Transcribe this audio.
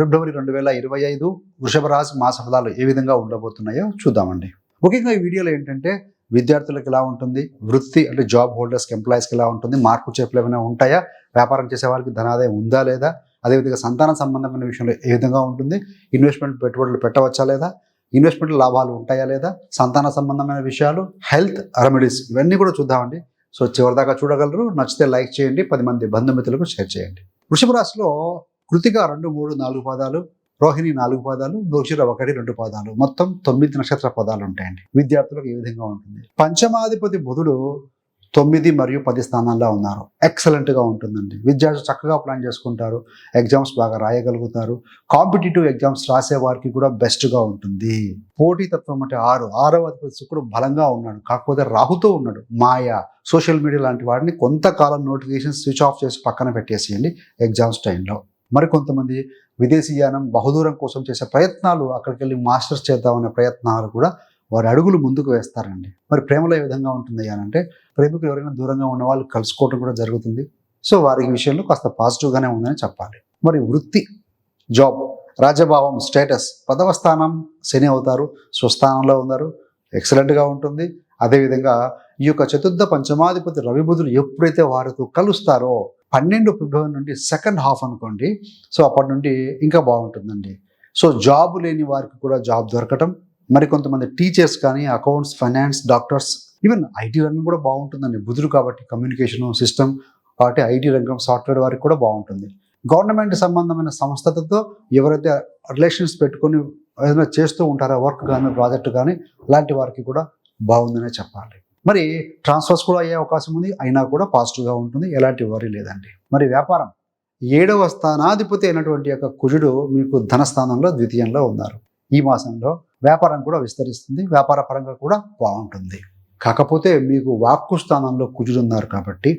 ఫిబ్రవరి 2025 వృషభ రాశి మాస ఫలాలు ఏ విధంగా ఉండబోతున్నాయో చూద్దామండి. ముఖ్యంగా ఈ వీడియోలో ఏంటంటే విద్యార్థులకు ఎలా ఉంటుంది, వృత్తి అంటే జాబ్ హోల్డర్స్కి ఎంప్లాయీస్కి ఎలా ఉంటుంది, మార్పు చేర్పులు ఏమైనా ఉంటాయా, వ్యాపారం చేసే వారికి ధనాదాయం ఉందా లేదా, అదేవిధంగా సంతాన సంబంధమైన విషయంలో ఏ విధంగా ఉంటుంది, ఇన్వెస్ట్మెంట్ పెట్టుబడులు పెట్టవచ్చా లేదా, ఇన్వెస్ట్మెంట్ లాభాలు ఉంటాయా లేదా, సంతాన సంబంధమైన విషయాలు, హెల్త్ రెమెడీస్ ఇవన్నీ కూడా చూద్దామండి. సో చివరిదాకా చూడగలరు. నచ్చితే లైక్ చేయండి, 10 మంది బంధుమిత్రులకు షేర్ చేయండి. వృషభ రాశిలో కృతిక 2, 3, 4 పాదాలు, రోహిణి 4 పాదాలు, మృగశిర 1, 2 పాదాలు, మొత్తం 9 నక్షత్ర పదాలు ఉంటాయండి. విద్యార్థులకు ఈ విధంగా ఉంటుంది. పంచమాధిపతి బుధుడు 9 మరియు 10 స్థానాల్లో ఉన్నారు. ఎక్సలెంట్గా ఉంటుందండి. విద్యార్థులు చక్కగా ప్లాన్ చేసుకుంటారు, ఎగ్జామ్స్ బాగా రాయగలుగుతారు. కాంపిటేటివ్ ఎగ్జామ్స్ రాసే వారికి కూడా బెస్ట్గా ఉంటుంది. పోటీతత్వం అంటే 6వ అధిపతి శుక్రుడు బలంగా ఉన్నాడు, కాకపోతే రాహుతో ఉన్నాడు. మాయా, సోషల్ మీడియా లాంటి వాటిని కొంతకాలం నోటిఫికేషన్ స్విచ్ ఆఫ్ చేసి పక్కన పెట్టేసేయండి ఎగ్జామ్స్ టైంలో. మరి కొంతమంది విదేశీయానం బహుదూరం కోసం చేసే ప్రయత్నాలు, అక్కడికి వెళ్ళి మాస్టర్స్ చేద్దామనే ప్రయత్నాలు కూడా వారి అడుగులు ముందుకు వేస్తారండి. మరి ప్రేమలో ఏ విధంగా ఉంటుంది అని అంటే ప్రేమికులు ఎవరైనా దూరంగా ఉన్న వాళ్ళు కలుసుకోవడం కూడా జరుగుతుంది. సో వారి విషయంలో కాస్త పాజిటివ్గానే ఉందని చెప్పాలి. మరి వృత్తి, జాబ్, రాజభావం, స్టేటస్, 10వ స్థానం శని అవుతారు, స్వస్థానంలో ఉన్నారు, ఎక్సలెంట్గా ఉంటుంది. అదేవిధంగా ఈ యొక్క చతుర్థ పంచమాధిపతి రవి బుధులు ఎప్పుడైతే వారితో కలుస్తారో 12 ఫిబ్రవరి నుండి సెకండ్ హాఫ్ అనుకోండి, సో అప్పటి నుండి ఇంకా బాగుంటుందండి. సో జాబ్ లేని వారికి కూడా జాబ్ దొరకటం, మరి కొంతమంది టీచర్స్ కానీ, accounts, finance, doctors, even IT రంగం కూడా బాగుంటుందండి. బుధుడు కాబట్టి కమ్యూనికేషన్ సిస్టమ్ కాబట్టి ఐటీ రంగం, సాఫ్ట్వేర్ వారికి కూడా బాగుంటుంది. గవర్నమెంట్ సంబంధమైన సంస్థలతో ఎవరైతే రిలేషన్స్ పెట్టుకొని ఏదైనా చేస్తూ ఉంటారో వర్క్ కానీ, ప్రాజెక్ట్ కానీ, అలాంటి వారికి కూడా బాగుందనే చెప్పాలి. మరి ట్రాన్స్ఫర్స్ కూడా అయ్యే అవకాశం ఉంది, అయినా కూడా పాజిటివ్గా ఉంటుంది, ఎలాంటి వరీ లేదండి. మరి వ్యాపారం, 7వ స్థానాధిపతి అయినటువంటి యొక్క కుజుడు మీకు ధనస్థానంలో ద్వితీయంలో ఉన్నారు. ఈ మాసంలో వ్యాపారం కూడా విస్తరిస్తుంది, వ్యాపార పరంగా కూడా బాగుంటుంది. కాకపోతే మీకు వాక్కు స్థానంలో కుజుడు ఉన్నారు కాబట్టి